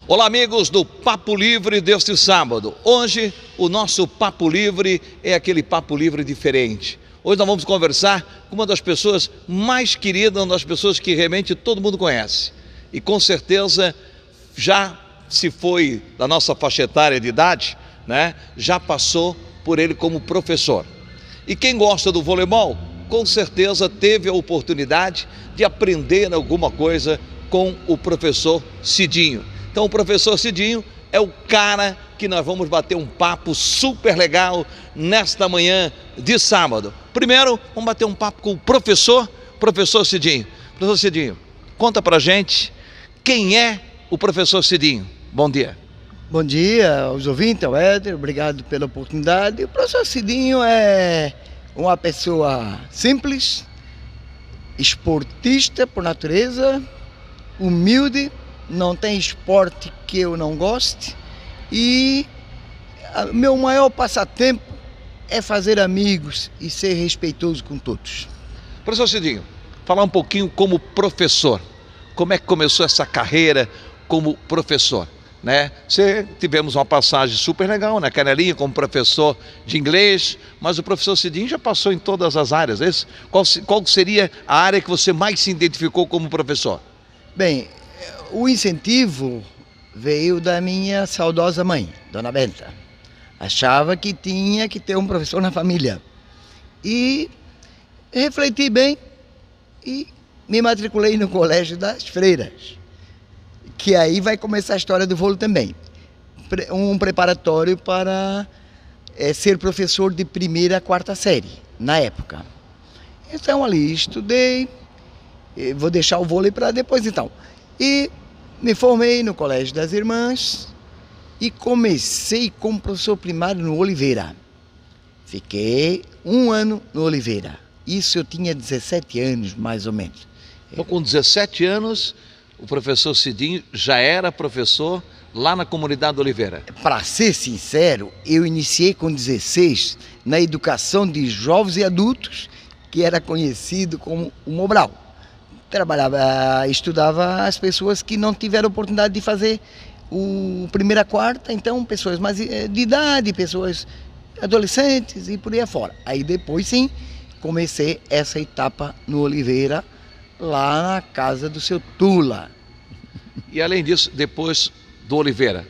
Olá, amigos do Papo Livre deste sábado. Hoje o nosso Papo Livre é aquele Papo Livre diferente. Hoje nós vamos conversar com uma das pessoas mais queridas, uma das pessoas que realmente todo mundo conhece. E com certeza já se foi da nossa faixa etária de idade, né? Já passou por ele como professor. E quem gosta do voleibol, com certeza teve a oportunidade de aprender alguma coisa com o professor Cidinho. Então o professor Cidinho é o cara que nós vamos bater um papo super legal nesta manhã de sábado. Primeiro, vamos bater um papo com o professor Cidinho. Professor Cidinho, conta pra gente quem é o professor Cidinho. Bom dia. Bom dia aos ouvintes, ao Éder, obrigado pela oportunidade. O professor Cidinho é uma pessoa simples, esportista por natureza, humilde, não tem esporte que eu não goste e meu maior passatempo é fazer amigos e ser respeitoso com todos. Professor Cidinho, falar um pouquinho como professor. Como é que começou essa carreira como professor? Né? Tivemos uma passagem super legal na Canelinha como professor de inglês, mas o professor Cidinho já passou em todas as áreas. Qual seria a área que você mais se identificou como professor? Bem, o incentivo veio da minha saudosa mãe, Dona Benta. Achava que tinha que ter um professor na família. E refleti bem e me matriculei no Colégio das Freiras, que aí vai começar a história do vôlei também. Um preparatório para ser professor de primeira a quarta série, na época. Então ali estudei, vou deixar o vôlei para depois então. E me formei no Colégio das Irmãs e comecei como professor primário no Oliveira. Fiquei um ano no Oliveira. Isso eu tinha 17 anos, mais ou menos. Então, com 17 anos, o professor Cidinho já era professor lá na comunidade do Oliveira. Para ser sincero, eu iniciei com 16 na educação de jovens e adultos, que era conhecido como o Mobral. Estudava as pessoas que não tiveram oportunidade de fazer o primeira a quarta, então pessoas mais de idade, pessoas adolescentes e por aí afora. Aí depois sim, comecei essa etapa no Oliveira, lá na casa do seu Tula. E além disso, depois do Oliveira,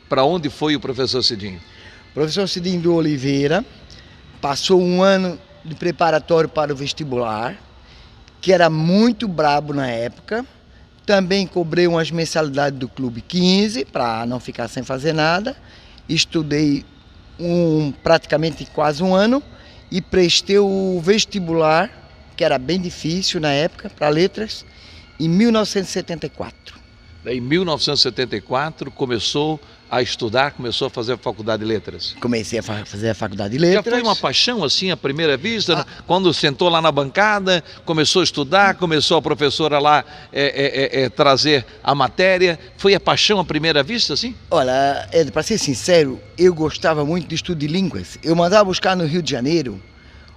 para onde foi o professor Cidinho? O professor Cidinho do Oliveira passou um ano de preparatório para o vestibular, que era muito brabo na época. Também cobrei umas mensalidades do Clube 15 para não ficar sem fazer nada. Estudei praticamente quase um ano e prestei o vestibular, que era bem difícil na época, para letras, em 1974. Em 1974 começou a estudar, começou a fazer a faculdade de letras. Comecei a fazer a faculdade de letras. Já foi uma paixão assim à primeira vista? Quando sentou lá na bancada, começou a estudar, começou a professora lá trazer a matéria, foi a paixão à primeira vista assim? Olha, para ser sincero, eu gostava muito de estudo de línguas. Eu mandava buscar no Rio de Janeiro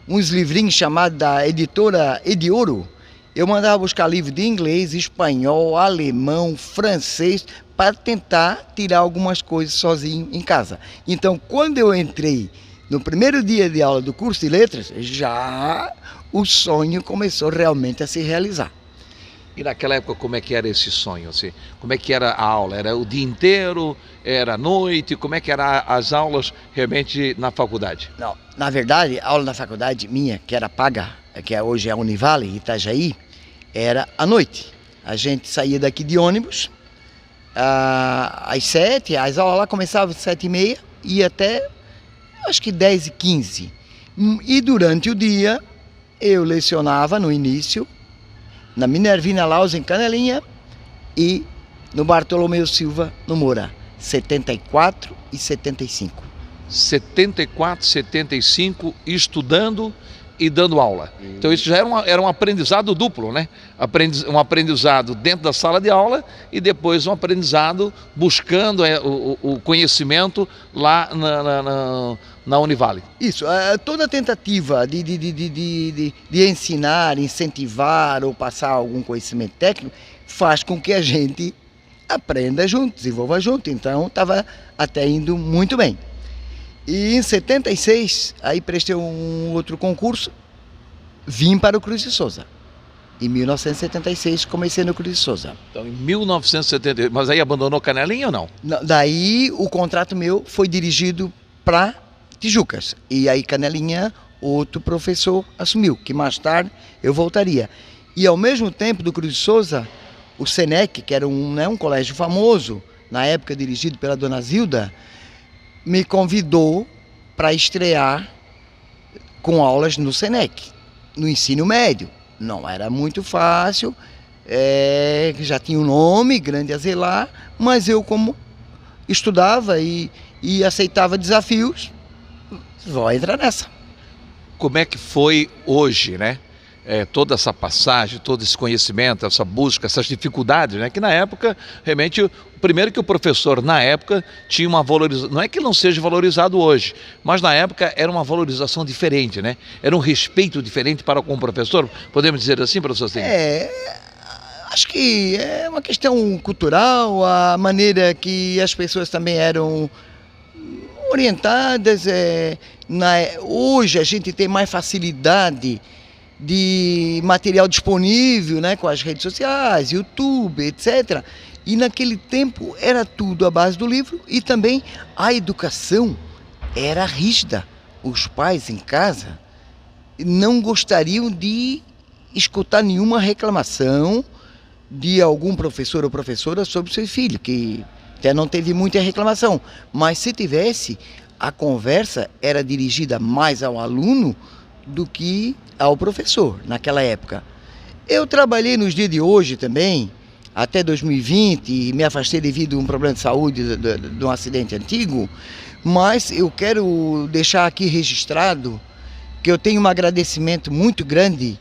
uns livrinhos chamados da editora Ediouro. Eu mandava buscar livros de inglês, espanhol, alemão, francês, para tentar tirar algumas coisas sozinho em casa. Então, quando eu entrei no primeiro dia de aula do curso de letras, já o sonho começou realmente a se realizar. E naquela época, como é que era esse sonho? Assim? Como é que era a aula? Era o dia inteiro? Era a noite? Como é que eram as aulas realmente na faculdade? Não, na verdade, a aula na faculdade minha, que era paga, que hoje é a Univale, Itajaí, era à noite. A gente saía daqui de ônibus às 7, as aulas lá começavam às 7h30 e até acho que 10h15. E durante o dia eu lecionava no início na Minervina Laus em Canelinha e no Bartolomeu Silva no Moura, 74 e 75. 74, 75, estudando e dando aula. Então isso já era um aprendizado duplo, né? Um aprendizado dentro da sala de aula e depois um aprendizado buscando o conhecimento lá na Univale. Isso, toda tentativa de ensinar, incentivar ou passar algum conhecimento técnico faz com que a gente aprenda junto, desenvolva junto. Então, estava até indo muito bem. E em 76, aí prestei um outro concurso, vim para o Cruz de Souza. Em 1976, comecei no Cruz de Souza. Então, em 1970, mas aí abandonou Canelinha ou não? Daí, o contrato meu foi dirigido para Tijucas. E aí, Canelinha, outro professor assumiu, que mais tarde eu voltaria. E ao mesmo tempo do Cruz de Souza, o Senec, que era um colégio famoso, na época dirigido pela dona Zilda, me convidou para estrear com aulas no Senec, no ensino médio. Não era muito fácil, já tinha um nome grande a zelar, mas eu, como estudava e aceitava desafios, vou entrar nessa. Como é que foi hoje, né? Toda essa passagem, todo esse conhecimento, essa busca, essas dificuldades, né? Que na época, realmente, primeiro que o professor, na época, tinha uma valorização, não é que não seja valorizado hoje, mas na época era uma valorização diferente, né? Era um respeito diferente para com o professor, podemos dizer assim, professor Cid? Acho que é uma questão cultural, a maneira que as pessoas também eram orientadas. Hoje a gente tem mais facilidade de material disponível, né, com as redes sociais, YouTube, etc. E naquele tempo era tudo à base do livro e também a educação era rígida. Os pais em casa não gostariam de escutar nenhuma reclamação de algum professor ou professora sobre seu filho, que até não teve muita reclamação, mas se tivesse, a conversa era dirigida mais ao aluno do que ao professor, naquela época. Eu trabalhei nos dias de hoje também, até 2020, e me afastei devido a um problema de saúde de um acidente antigo, mas eu quero deixar aqui registrado que eu tenho um agradecimento muito grande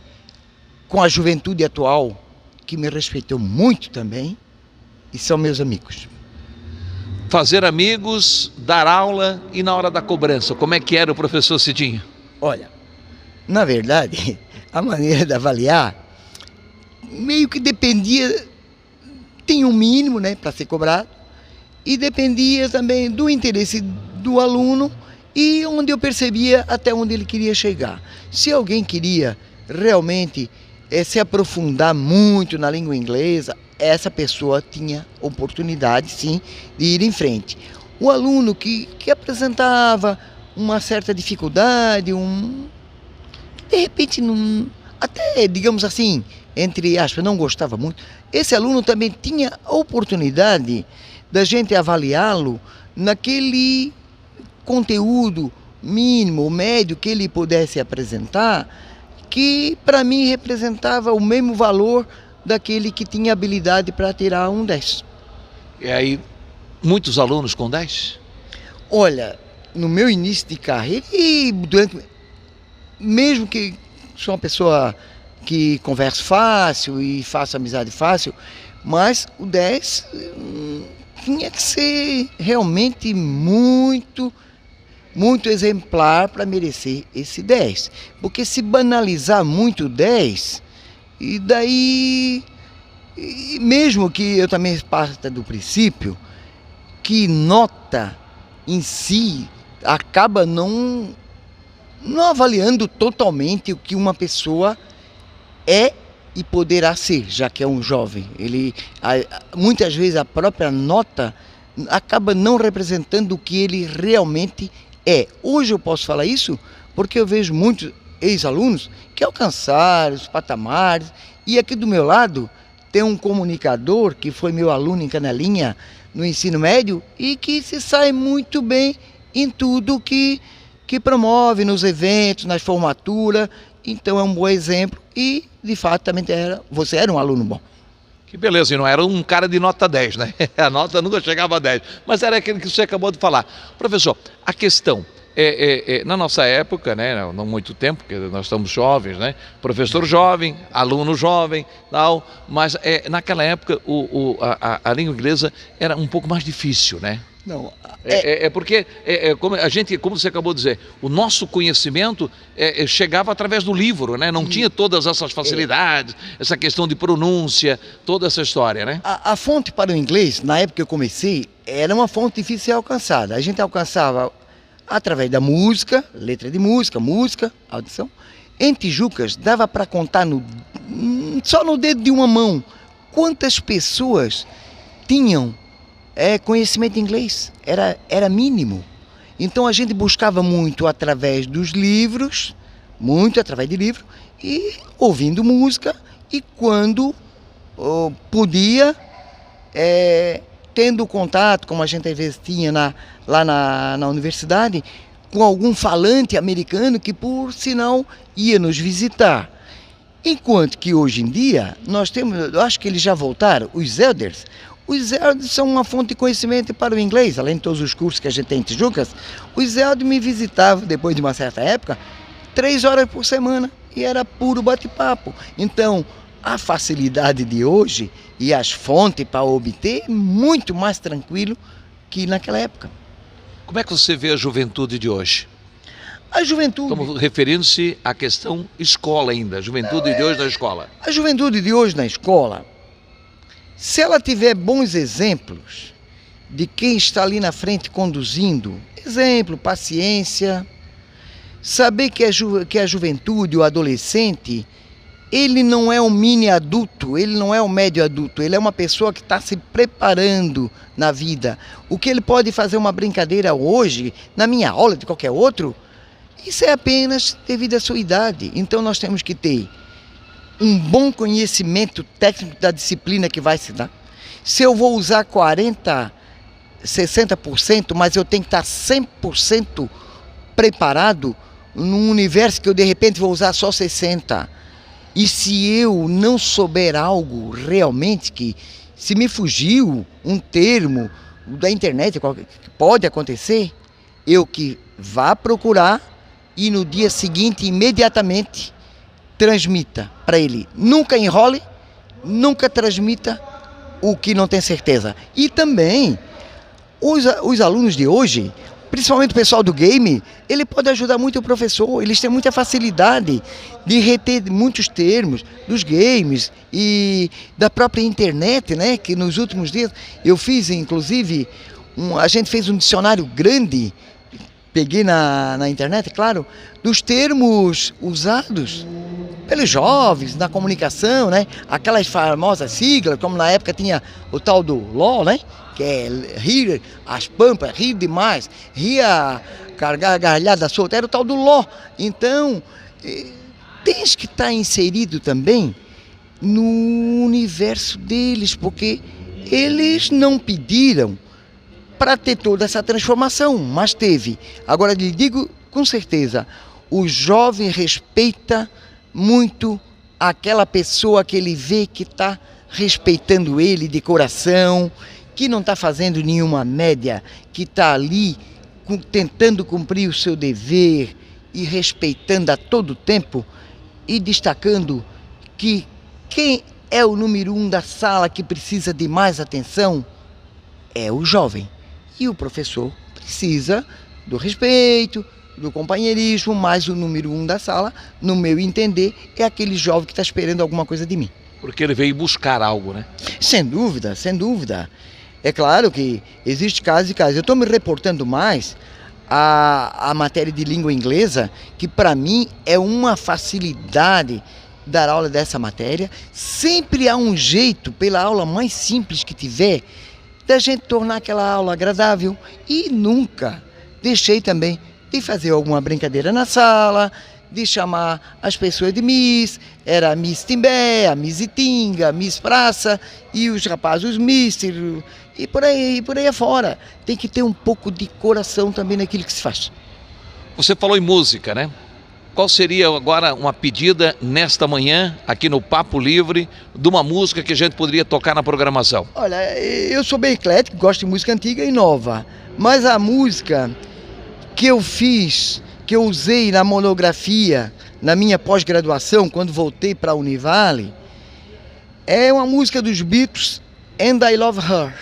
com a juventude atual, que me respeitou muito também, e são meus amigos. Fazer amigos, dar aula e na hora da cobrança, como é que era o professor Cidinho? Olha, na verdade, a maneira de avaliar meio que dependia, tem um mínimo, né, para ser cobrado, e dependia também do interesse do aluno e onde eu percebia até onde ele queria chegar. Se alguém queria realmente se aprofundar muito na língua inglesa, essa pessoa tinha oportunidade, sim, de ir em frente. O aluno que apresentava uma certa dificuldade, de repente, até, digamos assim, entre aspas, não gostava muito, esse aluno também tinha a oportunidade da gente avaliá-lo naquele conteúdo mínimo ou médio que ele pudesse apresentar, que para mim representava o mesmo valor daquele que tinha habilidade para tirar um 10. E aí, muitos alunos com 10? Olha, no meu início de carreira e mesmo que sou uma pessoa que conversa fácil e faço amizade fácil, mas o 10 tinha que ser realmente muito exemplar para merecer esse 10. Porque se banalizar muito o 10, e daí, mesmo que eu também parta do princípio que nota em si acaba não avaliando totalmente o que uma pessoa é e poderá ser, já que é um jovem. Muitas vezes a própria nota acaba não representando o que ele realmente é. Hoje eu posso falar isso porque eu vejo muitos ex-alunos que alcançaram os patamares, e aqui do meu lado tem um comunicador que foi meu aluno em Canelinha no ensino médio e que se sai muito bem em tudo que promove nos eventos, nas formaturas. Então é um bom exemplo e, de fato, também você era um aluno bom. Que beleza, e não era um cara de nota 10, né? A nota nunca chegava a 10, mas era aquele que você acabou de falar. Professor, a questão na nossa época, né, não muito tempo, porque nós estamos jovens, né, professor jovem, aluno jovem, tal, mas naquela época a língua inglesa era um pouco mais difícil, né? Não, Porque, como você acabou de dizer, o nosso conhecimento chegava através do livro, né? Não tinha todas essas facilidades, essa questão de pronúncia, toda essa história, né? a fonte para o inglês, na época que eu comecei, era uma fonte difícil de ser alcançada. A gente alcançava através da música, letra de música, audição. Em Tijucas, dava para contar só no dedo de uma mão quantas pessoas tinham conhecimento de inglês. Era mínimo. Então a gente buscava muito através dos livros, muito através de livro, e ouvindo música, e quando podia, tendo contato, como a gente às vezes tinha lá na universidade, com algum falante americano que, por sinal, ia nos visitar. Enquanto que hoje em dia, nós temos, eu acho que eles já voltaram, os elders. Os elders são uma fonte de conhecimento para o inglês, além de todos os cursos que a gente tem em Tijucas. Os elders me visitavam, depois de uma certa época, 3 horas por semana, e era puro bate-papo. Então, a facilidade de hoje e as fontes para obter, muito mais tranquilo que naquela época. Como é que você vê a juventude de hoje? A juventude... Estamos referindo-se à questão escola ainda, a juventude de hoje na escola. A juventude de hoje na escola, se ela tiver bons exemplos de quem está ali na frente conduzindo, exemplo, paciência, saber que a juventude, o adolescente, ele não é um mini adulto, ele não é um médio adulto, ele é uma pessoa que está se preparando na vida. O que ele pode fazer uma brincadeira hoje, na minha aula, de qualquer outro, isso é apenas devido à sua idade. Então nós temos que ter um bom conhecimento técnico da disciplina que vai se dar. Se eu vou usar 40%, 60%, mas eu tenho que estar 100% preparado num universo que eu de repente vou usar só 60%. E se eu não souber algo realmente, que se me fugiu um termo da internet, que pode acontecer, eu que vá procurar e no dia seguinte, imediatamente, transmita para ele. Nunca enrole, nunca transmita o que não tem certeza. E também, os alunos de hoje, principalmente o pessoal do game, ele pode ajudar muito o professor. Eles têm muita facilidade de reter muitos termos dos games e da própria internet, né? Que nos últimos dias eu fiz, inclusive, a gente fez um dicionário grande, peguei na internet, claro, dos termos usados pelos jovens na comunicação, né? Aquelas famosas siglas, como na época tinha o tal do LOL, né? Que é rir as pampas, rir demais, rir a gargalhada solta, era o tal do LOL. Então, tens que estar inserido também no universo deles, porque eles não pediram para ter toda essa transformação, mas teve. Agora, lhe digo com certeza, o jovem respeita muito aquela pessoa que ele vê que está respeitando ele de coração, que não está fazendo nenhuma média, que está ali tentando cumprir o seu dever e respeitando a todo tempo e destacando que quem é o número 1 da sala que precisa de mais atenção é o jovem. E o professor precisa do respeito, do companheirismo, mas o número 1 da sala, no meu entender, é aquele jovem que está esperando alguma coisa de mim. Porque ele veio buscar algo, né? Sem dúvida, sem dúvida. É claro que existe casos e casos. Eu estou me reportando mais à matéria de língua inglesa, que para mim é uma facilidade dar aula dessa matéria. Sempre há um jeito, pela aula mais simples que tiver, da gente tornar aquela aula agradável. E nunca deixei também de fazer alguma brincadeira na sala, de chamar as pessoas de Miss. Era a Miss Timbé, a Miss Itinga, a Miss Praça e os rapazes, os Mister, e por aí afora. Tem que ter um pouco de coração também naquilo que se faz. Você falou em música, né? Qual seria agora uma pedida nesta manhã, aqui no Papo Livre, de uma música que a gente poderia tocar na programação? Olha, eu sou bem eclético, gosto de música antiga e nova, mas a música que eu fiz, que eu usei na monografia, na minha pós-graduação, quando voltei para a Univale, é uma música dos Beatles, And I Love Her.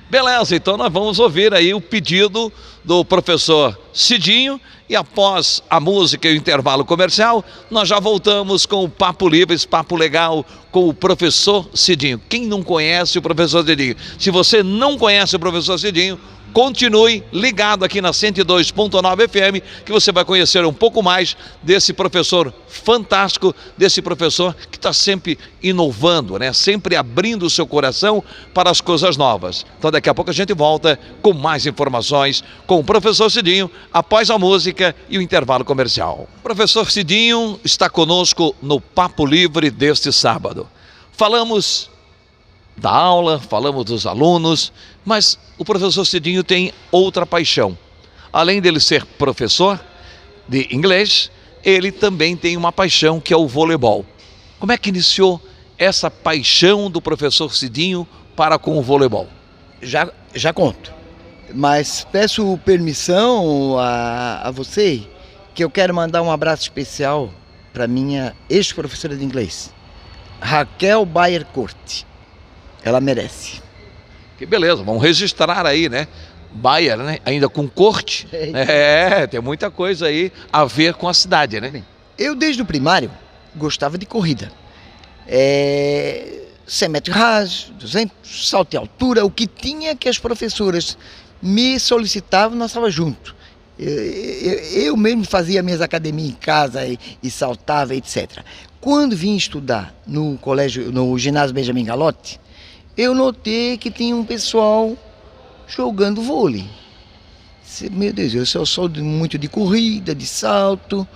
Beleza, então nós vamos ouvir aí o pedido do professor Cidinho e após a música e o intervalo comercial, nós já voltamos com o Papo Livre, esse papo legal com o professor Cidinho. Quem não conhece o professor Cidinho? Se você não conhece o professor Cidinho, continue ligado aqui na 102.9 FM, que você vai conhecer um pouco mais desse professor fantástico, desse professor que está sempre inovando, né? Sempre abrindo o seu coração para as coisas novas. Então daqui a pouco a gente volta com mais informações com o professor Cidinho, após a música e o intervalo comercial. O professor Cidinho está conosco no Papo Livre deste sábado. Falamos da aula, falamos dos alunos, mas o professor Cidinho tem outra paixão. Além dele ser professor de inglês, ele também tem uma paixão que é o voleibol. Como é que iniciou essa paixão do professor Cidinho para com o voleibol? Já conto, mas peço permissão a você, que eu quero mandar um abraço especial para minha ex-professora de inglês, Raquel Bayer Corte. Ela merece. Que beleza, vamos registrar aí, né? Bayer, né? Ainda com corte. Tem muita coisa aí a ver com a cidade, né? Eu, desde o primário, gostava de corrida. 100 metros rasos, 200, salto de altura, o que tinha que as professoras me solicitavam, nós estávamos juntos. Eu mesmo fazia minhas academias em casa e saltava, etc. Quando vim estudar no colégio, no ginásio Benjamin Galotti, eu notei que tinha um pessoal jogando vôlei. Meu Deus, eu só sou muito de corrida, de salto,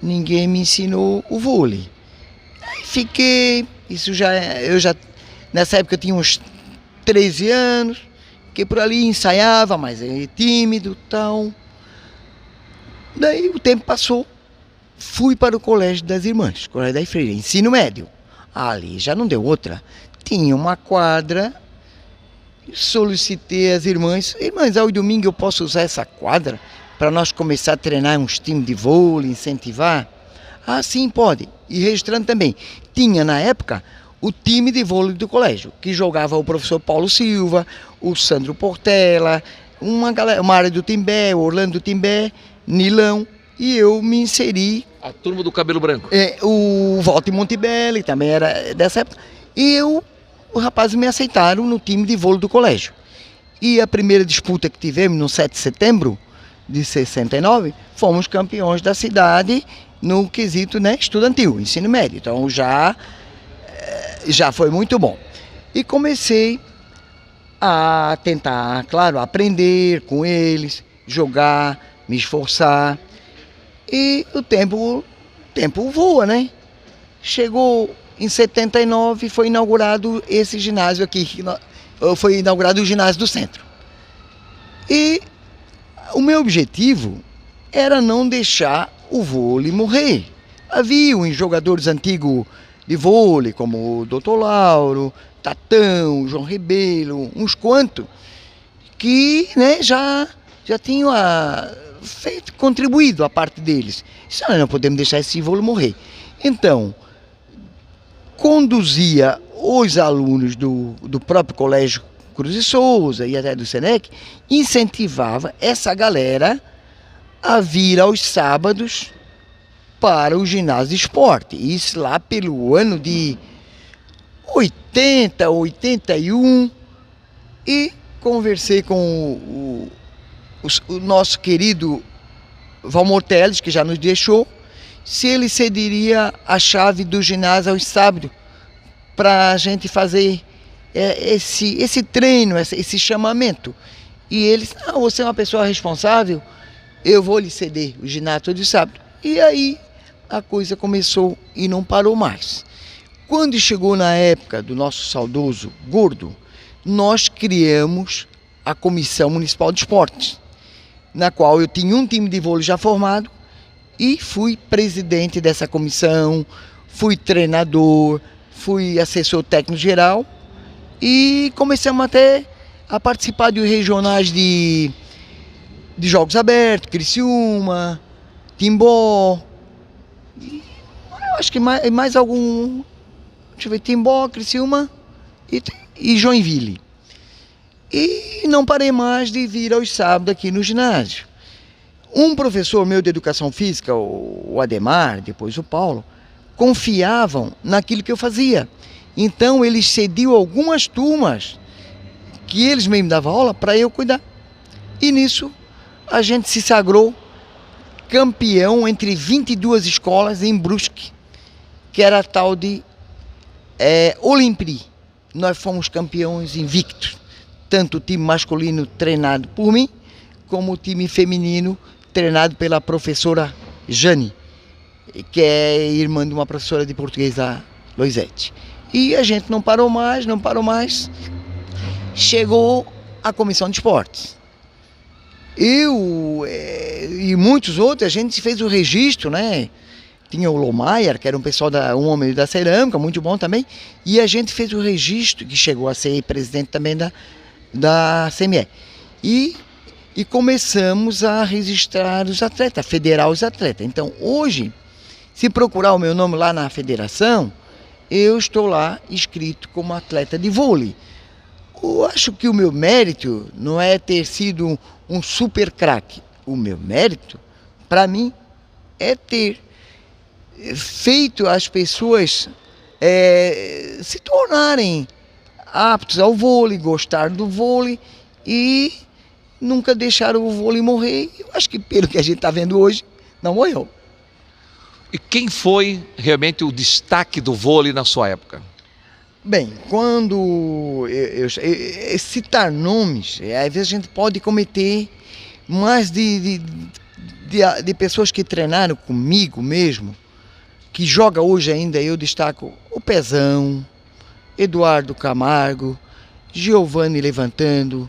ninguém me ensinou o vôlei. Aí fiquei, nessa época eu tinha uns 13 anos, que por ali ensaiava, mas tímido e tal. Daí o tempo passou, fui para o Colégio das Irmãs, Colégio da Freira, ensino médio. Ali já não deu outra. Tinha uma quadra, solicitei às irmãs, ao domingo eu posso usar essa quadra para nós começar a treinar uns times de vôlei, incentivar? Ah, sim, pode. E registrando também, tinha na época o time de vôlei do colégio, que jogava o professor Paulo Silva, o Sandro Portela, uma área do Timbé, o Orlando do Timbé, Nilão, e eu me inseri. A turma do cabelo branco. O Walter Montebelli também era dessa época. E os rapazes me aceitaram no time de vôlei do colégio. E a primeira disputa que tivemos, no 7 de setembro de 69, fomos campeões da cidade no quesito, né, estudantil, ensino médio. Então já foi muito bom. E comecei a tentar, claro, aprender com eles, jogar, me esforçar. E o tempo voa, né? Chegou em 79, foi inaugurado esse ginásio aqui, foi inaugurado o ginásio do centro. E o meu objetivo era não deixar o vôlei morrer. Havia uns jogadores antigos de vôlei, como o Dr. Lauro, Tatão, João Rebelo, uns quantos, que, né, já tinham contribuído a parte deles. Isso não podemos deixar esse vôlei morrer. Então, conduzia os alunos do próprio Colégio Cruz e Souza e até do Senec, incentivava essa galera a vir aos sábados para o ginásio de esporte. Isso lá pelo ano de 80, 81, e conversei com o nosso querido Valmor Teles, que já nos deixou, se ele cederia a chave do ginásio aos sábados para a gente fazer esse treino, esse chamamento. E ele disse, não, você é uma pessoa responsável, eu vou lhe ceder o ginásio todo sábado. E aí a coisa começou e não parou mais. Quando chegou na época do nosso saudoso Gordo, nós criamos a Comissão Municipal de Esportes, na qual eu tinha um time de vôlei já formado e fui presidente dessa comissão, fui treinador, fui assessor técnico geral e começamos até a participar de regionais de de jogos abertos, Criciúma, Timbó, eu acho que mais algum, deixa eu ver, Timbó, Criciúma e Joinville. E não parei mais de vir aos sábados aqui no ginásio. Um professor meu de educação física, o Ademar, depois o Paulo, confiavam naquilo que eu fazia. Então eles cediam algumas turmas que eles mesmos davam aula para eu cuidar. E nisso a gente se sagrou campeão entre 22 escolas em Brusque, que era a tal de Olimpri. Nós fomos campeões invictos, tanto o time masculino treinado por mim, como o time feminino treinado pela professora Jane, que é irmã de uma professora de português, a Loisete. E a gente não parou mais, chegou a comissão de esportes. Eu e muitos outros, a gente fez o registro, né? Tinha o Lomayer, que era um homem da cerâmica, muito bom também, e a gente fez o registro, que chegou a ser presidente também da CME. E começamos a registrar os atletas, a federar os atletas. Então, hoje, se procurar o meu nome lá na federação, eu estou lá inscrito como atleta de vôlei. Eu acho que o meu mérito não é ter sido um super craque. O meu mérito, para mim, é ter feito as pessoas se tornarem aptos ao vôlei, gostar do vôlei e nunca deixar o vôlei morrer. Eu acho que pelo que a gente está vendo hoje, não morreu. E quem foi realmente o destaque do vôlei na sua época? Bem, quando eu citar nomes, às vezes a gente pode cometer mais de pessoas que treinaram comigo mesmo, que joga hoje ainda, eu destaco o Pezão, Eduardo Camargo, Giovanni Levantando,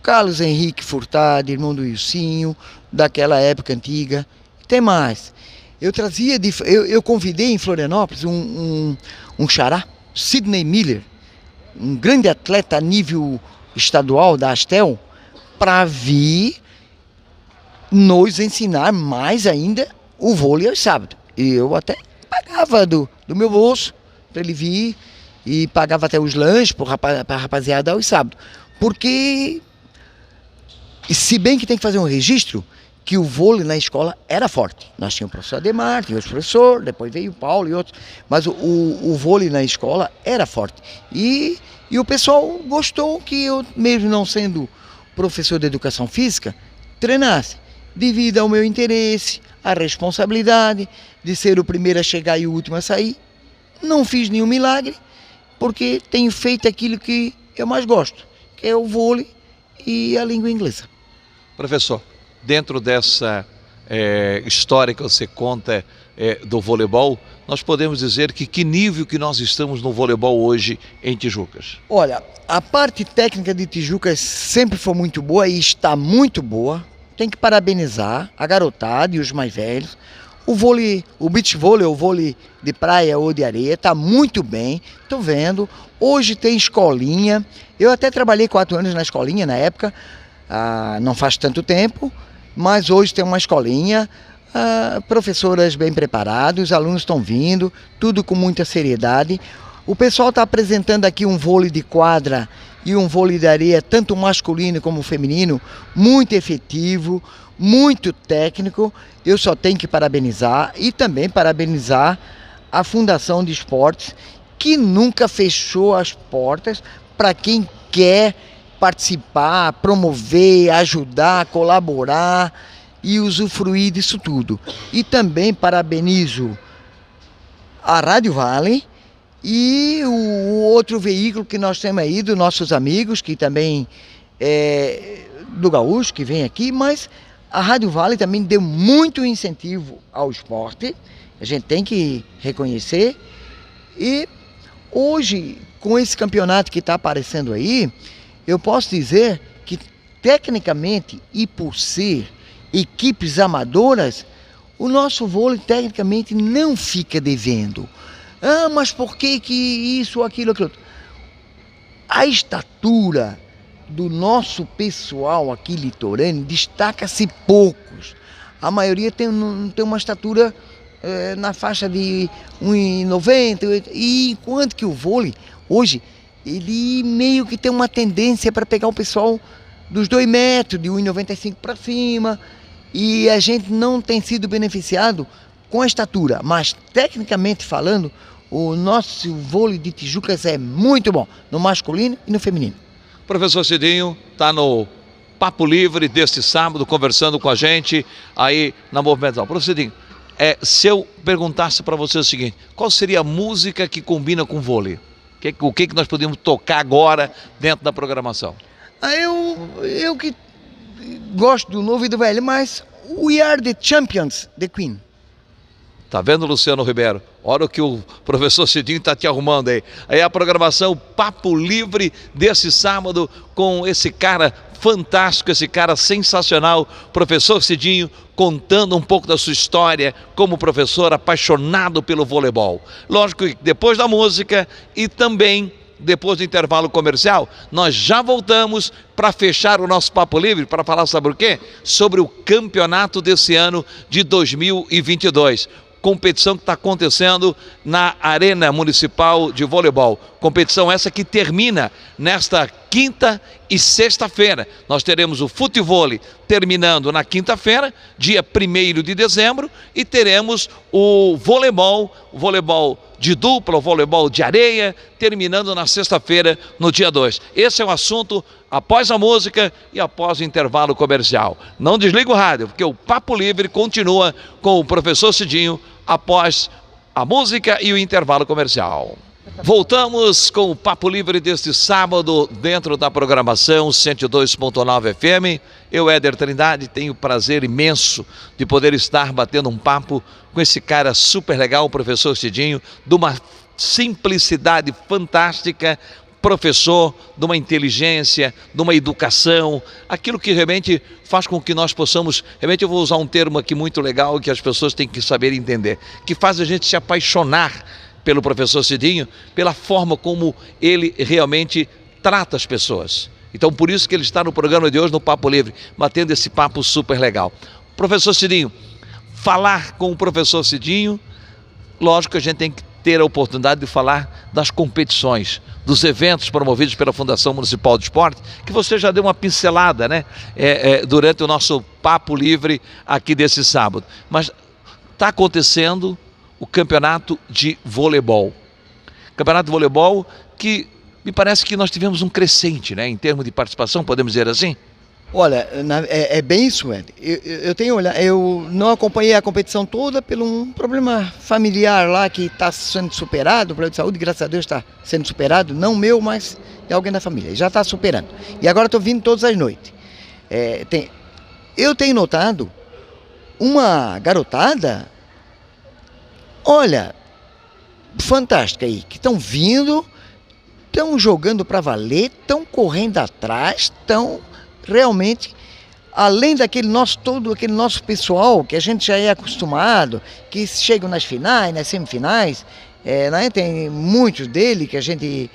Carlos Henrique Furtado, irmão do Ilcinho, daquela época antiga. Tem mais. Eu convidei em Florianópolis um xará, Sidney Miller, um grande atleta a nível estadual da Astel, para vir nos ensinar mais ainda o vôlei aos sábados. E eu até pagava do meu bolso para ele vir e pagava até os lanches para a rapaziada aos sábados. Porque, se bem que tem que fazer um registro, que o vôlei na escola era forte. Nós tínhamos o professor Ademar, tinha os professores, depois veio o Paulo e outros, mas o vôlei na escola era forte. E o pessoal gostou que eu, mesmo não sendo professor de educação física, treinasse, devido ao meu interesse, a responsabilidade de ser o primeiro a chegar e o último a sair. Não fiz nenhum milagre, porque tenho feito aquilo que eu mais gosto, que é o vôlei e a língua inglesa. Professor, dentro dessa história que você conta do voleibol, nós podemos dizer que nível que nós estamos no voleibol hoje em Tijucas? Olha, a parte técnica de Tijucas sempre foi muito boa e está muito boa. Tem que parabenizar a garotada e os mais velhos. O vôlei, o beach vôlei, o vôlei de praia ou de areia, está muito bem, estou vendo. Hoje tem escolinha, eu até trabalhei 4 anos na escolinha na época, não faz tanto tempo, mas hoje tem uma escolinha, professoras bem preparadas, os alunos estão vindo, tudo com muita seriedade. O pessoal está apresentando aqui um vôlei de quadra e um vôlei de areia, tanto masculino como feminino, muito efetivo, muito técnico. Eu só tenho que parabenizar e também parabenizar a Fundação de Esportes, que nunca fechou as portas para quem quer participar, promover, ajudar, colaborar e usufruir disso tudo. E também parabenizo a Rádio Vale e o outro veículo que nós temos aí, dos nossos amigos, que também do Gaúcho, que vem aqui, mas a Rádio Vale também deu muito incentivo ao esporte, a gente tem que reconhecer. E hoje, com esse campeonato que está aparecendo aí, eu posso dizer que, tecnicamente, e por ser equipes amadoras, o nosso vôlei, tecnicamente, não fica devendo. Mas por que isso, aquilo, aquilo? A estatura do nosso pessoal aqui litorâneo, destaca-se poucos. A maioria tem uma estatura na faixa de 1,90, e enquanto que o vôlei, hoje, ele meio que tem uma tendência para pegar o pessoal dos 2 metros, de 1,95 para cima, e a gente não tem sido beneficiado com a estatura, mas tecnicamente falando, o nosso vôlei de Tijucas é muito bom, no masculino e no feminino. Professor Cidinho está no Papo Livre deste sábado, conversando com a gente aí na Movimental. Professor Cidinho, se eu perguntasse para você o seguinte, qual seria a música que combina com vôlei? O que nós podemos tocar agora dentro da programação? Eu que gosto do novo e do velho, mas We Are the Champions, The Queen. Tá vendo, Luciano Ribeiro? Olha o que o professor Cidinho está te arrumando aí. Aí a programação Papo Livre desse sábado com esse cara fantástico, esse cara sensacional, professor Cidinho, contando um pouco da sua história como professor apaixonado pelo voleibol. Lógico que depois da música e também depois do intervalo comercial, nós já voltamos para fechar o nosso Papo Livre, para falar sobre o quê? Sobre o campeonato desse ano de 2022. Competição que está acontecendo na Arena Municipal de Voleibol. Competição essa que termina nesta quinta e sexta-feira. Nós teremos o futevôlei terminando na quinta-feira, dia 1º de dezembro, e teremos o voleibol de dupla, o voleibol de areia, terminando na sexta-feira, no dia 2. Esse é o assunto após a música e após o intervalo comercial. Não desliga o rádio, porque o Papo Livre continua com o professor Cidinho após a música e o intervalo comercial. Voltamos com o Papo Livre deste sábado dentro da programação 102.9 FM. Eu, Éder Trindade, tenho o prazer imenso de poder estar batendo um papo com esse cara super legal, o professor Cidinho, de uma simplicidade fantástica, professor de uma inteligência, de uma educação, aquilo que realmente faz com que nós possamos, realmente eu vou usar um termo aqui muito legal que as pessoas têm que saber entender, que faz a gente se apaixonar pelo professor Cidinho, pela forma como ele realmente trata as pessoas. Então por isso que ele está no programa de hoje, no Papo Livre, batendo esse papo super legal. Professor Cidinho, falar com o professor Cidinho, lógico que a gente tem que ter a oportunidade de falar das competições, dos eventos promovidos pela Fundação Municipal de Esporte, que você já deu uma pincelada, né? Durante o nosso Papo Livre aqui desse sábado. Mas está acontecendo o campeonato de voleibol. Campeonato de voleibol que me parece que nós tivemos um crescente, né? Em termos de participação, podemos dizer assim? Olha, é bem isso, Ed. Eu não acompanhei a competição toda por um problema familiar lá que está sendo superado, o problema de saúde, graças a Deus está sendo superado, não meu, mas de alguém da família, já está superando. E agora estou vindo todas as noites. Eu tenho notado uma garotada, olha, fantástica aí, que estão vindo, estão jogando para valer, estão correndo atrás, estão realmente, além daquele todo aquele nosso pessoal que a gente já é acostumado, que chegam nas finais, nas semifinais, né? Tem muitos dele que a gente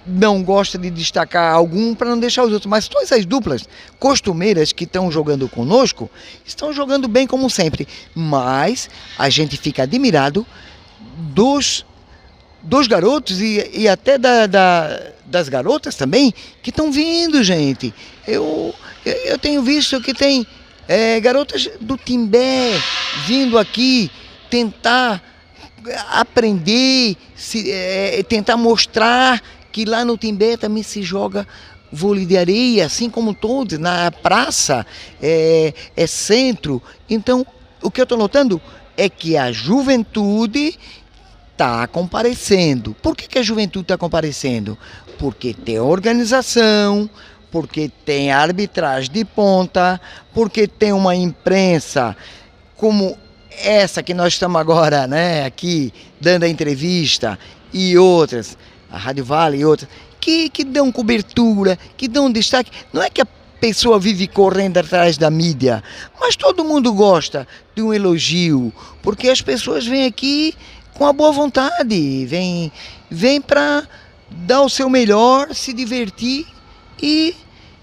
não gosta de destacar algum para não deixar os outros, mas todas as duplas costumeiras que estão jogando conosco estão jogando bem como sempre, mas a gente fica admirado dos garotos e até das garotas também que estão vindo, gente. Eu tenho visto que tem garotas do Timbé vindo aqui tentar aprender, tentar mostrar que lá no Timbé também se joga vôlei de areia, assim como todos, na praça, é centro. Então, o que eu estou notando é que a juventude está comparecendo. Por que a juventude está comparecendo? Porque tem organização, porque tem arbitragem de ponta, porque tem uma imprensa como essa que nós estamos agora, né, aqui dando a entrevista, e outras, a Rádio Vale e outras, que dão cobertura, que dão destaque. Não é que a pessoa vive correndo atrás da mídia, mas todo mundo gosta de um elogio, porque as pessoas vêm aqui com a boa vontade, vem para dar o seu melhor, se divertir e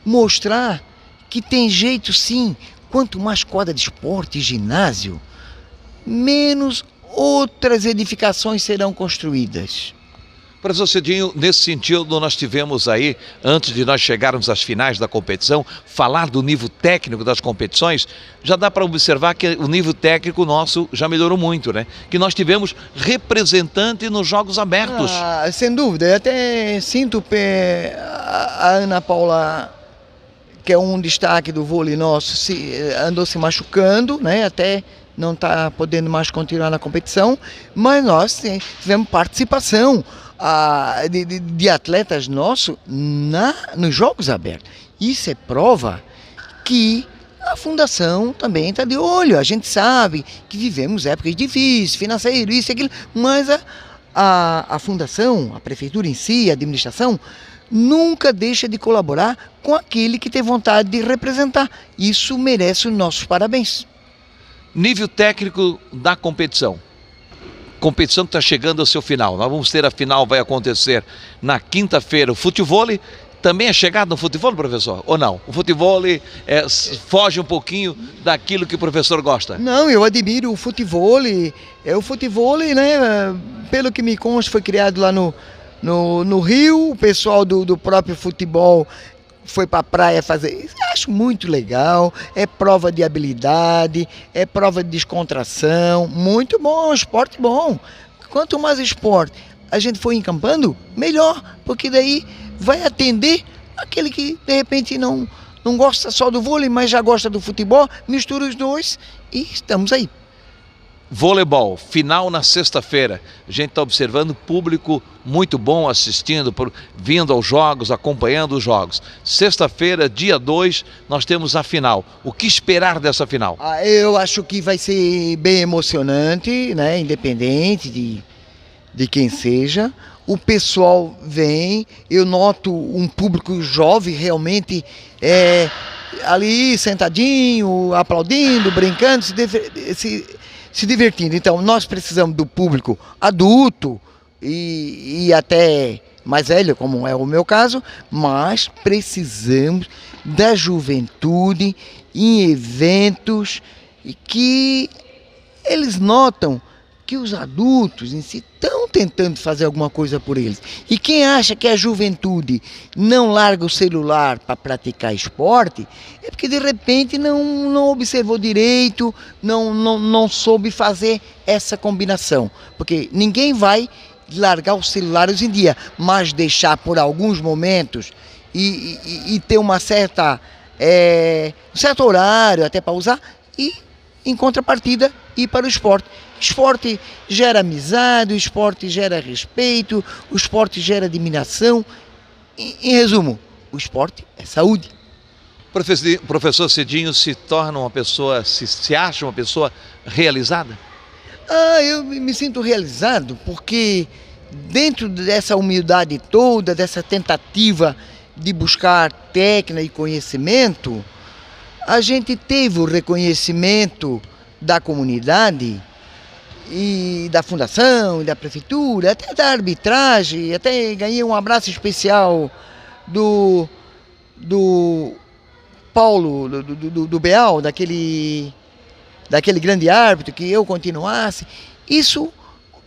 mostrar que tem jeito sim. Quanto mais quadra de esporte e ginásio, menos outras edificações serão construídas. Professor Cidinho, nesse sentido, nós tivemos aí, antes de nós chegarmos às finais da competição, falar do nível técnico das competições, já dá para observar que o nível técnico nosso já melhorou muito, né? Que nós tivemos representante nos Jogos Abertos. Sem dúvida, eu até sinto a Ana Paula, que é um destaque do vôlei nosso, andou se machucando, né? Até não está podendo mais continuar na competição, mas nós tivemos participação de atletas nossos nos Jogos Abertos. Isso é prova que a Fundação também está de olho. A gente sabe que vivemos épocas difíceis, financeiro, isso e aquilo, mas a Fundação, a Prefeitura em si, a administração, nunca deixa de colaborar com aquele que tem vontade de representar. Isso merece os nossos parabéns. Nível técnico da competição. Competição que está chegando ao seu final. Nós vamos ter a final, vai acontecer na quinta-feira. O futevôlei também é chegado no futevôlei, professor? Ou não? O futevôlei foge um pouquinho daquilo que o professor gosta? Não, eu admiro o futevôlei. O futevôlei, né? Pelo que me consta, foi criado lá no Rio. O pessoal do próprio futebol foi para a praia fazer isso. Acho muito legal, é prova de habilidade, é prova de descontração, muito bom, esporte bom. Quanto mais esporte a gente for encampando, melhor, porque daí vai atender aquele que de repente não gosta só do vôlei, mas já gosta do futebol, mistura os dois e estamos aí. Voleibol, final na sexta-feira. A gente está observando público muito bom assistindo, vindo aos jogos, acompanhando os jogos. Sexta-feira, dia 2, nós temos a final. O que esperar dessa final? Eu acho que vai ser bem emocionante, né? Independente de quem seja. O pessoal vem, eu noto um público jovem realmente ali sentadinho, aplaudindo, brincando, se divertindo. Então nós precisamos do público adulto e até mais velho, como é o meu caso, mas precisamos da juventude em eventos que eles notam que os adultos em si estão tentando fazer alguma coisa por eles. E quem acha que a juventude não larga o celular para praticar esporte, é porque de repente não observou direito, não soube fazer essa combinação. Porque ninguém vai largar o celular hoje em dia, mas deixar por alguns momentos e ter um certo horário até para usar e, em contrapartida, ir para o esporte. O esporte gera amizade, o esporte gera respeito, o esporte gera admiração. Em resumo, o esporte é saúde. Professor Cidinho se torna uma pessoa, se acha uma pessoa realizada? Eu me sinto realizado porque dentro dessa humildade toda, dessa tentativa de buscar técnica e conhecimento, a gente teve o reconhecimento da comunidade e da fundação, e da prefeitura, até da arbitragem, até ganhei um abraço especial do Paulo, do Beal, daquele grande árbitro, que eu continuasse. Isso,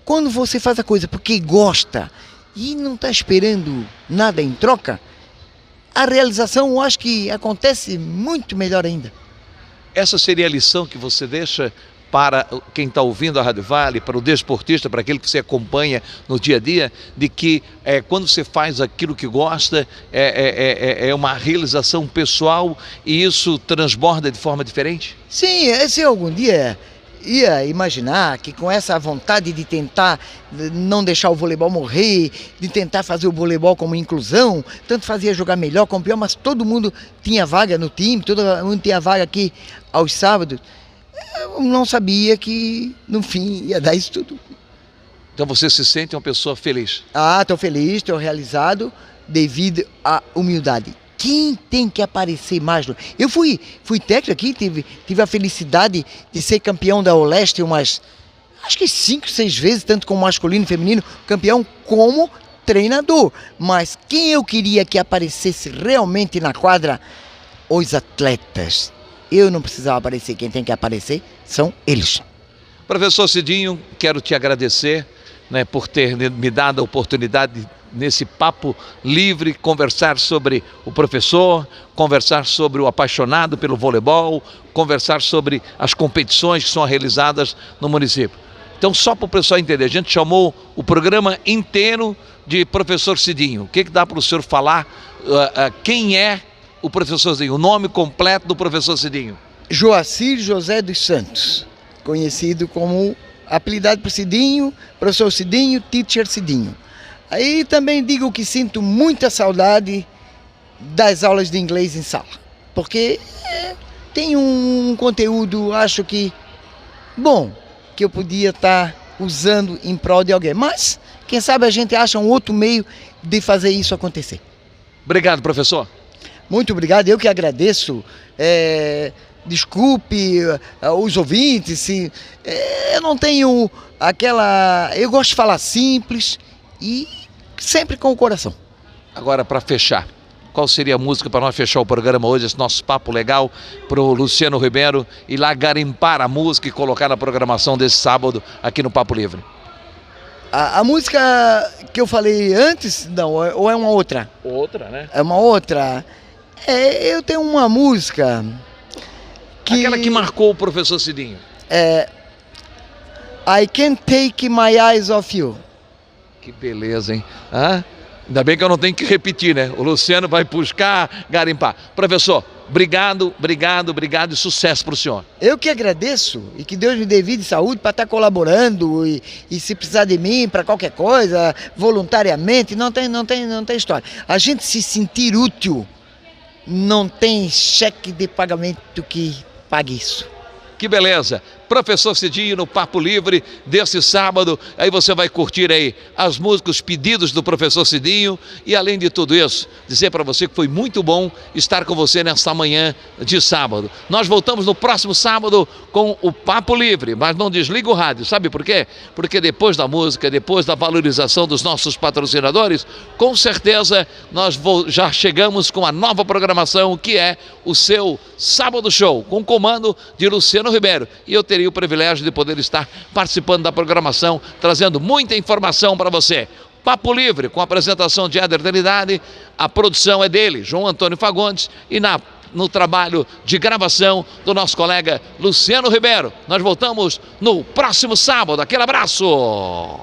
quando você faz a coisa porque gosta e não está esperando nada em troca, a realização eu acho que acontece muito melhor ainda. Essa seria a lição que você deixa para quem está ouvindo a Rádio Vale, para o desportista, para aquele que você acompanha no dia a dia, de que quando você faz aquilo que gosta, é uma realização pessoal e isso transborda de forma diferente? Sim, se algum dia ia imaginar que com essa vontade de tentar não deixar o voleibol morrer, de tentar fazer o voleibol como inclusão, tanto fazia jogar melhor, como pior, mas todo mundo tinha vaga no time, todo mundo tinha vaga aqui aos sábados. Eu não sabia que no fim ia dar isso tudo. Então você se sente uma pessoa feliz? Estou feliz, estou realizado devido à humildade. Quem tem que aparecer mais? Eu fui técnico aqui, tive a felicidade de ser campeão da Oleste acho que 5, 6 vezes, tanto como masculino e feminino, campeão como treinador, mas quem eu queria que aparecesse realmente na quadra? Os atletas. Eu não precisava aparecer, quem tem que aparecer são eles. Professor Cidinho, quero te agradecer, né, por ter me dado a oportunidade nesse papo livre, conversar sobre o professor, conversar sobre o apaixonado pelo voleibol, conversar sobre as competições que são realizadas no município. Então, só para o pessoal entender, a gente chamou o programa inteiro de Professor Cidinho. O que dá para o senhor falar? Quem é o professor Cidinho? O nome completo do professor Cidinho? Joacir José dos Santos, conhecido como, apelidado por Cidinho, professor Cidinho, teacher Cidinho. Aí também digo que sinto muita saudade das aulas de inglês em sala, porque tem um conteúdo, acho que, bom, que eu podia estar usando em prol de alguém. Mas, quem sabe a gente acha um outro meio de fazer isso acontecer. Obrigado, professor. Muito obrigado, eu que agradeço. Desculpe os ouvintes, se eu não tenho aquela... Eu gosto de falar simples e sempre com o coração. Agora, para fechar, qual seria a música para nós fechar o programa hoje, esse nosso papo legal, para o Luciano Ribeiro ir lá garimpar a música e colocar na programação desse sábado aqui no Papo Livre? A música que eu falei antes, não, ou é uma outra? Outra, né? É uma outra. Eu tenho uma música que... Aquela que marcou o professor Cidinho. I can't take my eyes off you. Que beleza, hein? Ainda bem que eu não tenho que repetir, né? O Luciano vai buscar, garimpar. Professor, obrigado e sucesso para o senhor. Eu que agradeço e que Deus me dê vida e saúde para estar colaborando e se precisar de mim para qualquer coisa, voluntariamente, não tem história. A gente se sentir útil, não tem cheque de pagamento que pague isso. Que beleza! Professor Cidinho no Papo Livre desse sábado, aí você vai curtir aí as músicas, os pedidos do professor Cidinho e além de tudo isso, dizer para você que foi muito bom estar com você nesta manhã de sábado. Nós voltamos no próximo sábado com o Papo Livre, mas não desliga o rádio, sabe por quê? Porque depois da música, depois da valorização dos nossos patrocinadores, com certeza nós já chegamos com a nova programação que é o seu Sábado Show, com o comando de Luciano Ribeiro. E eu teria o privilégio de poder estar participando da programação, trazendo muita informação para você. Papo Livre, com a apresentação de Éder Trindade, a produção é dele, João Antônio Fagundes, e no trabalho de gravação do nosso colega Luciano Ribeiro. Nós voltamos no próximo sábado. Aquele abraço!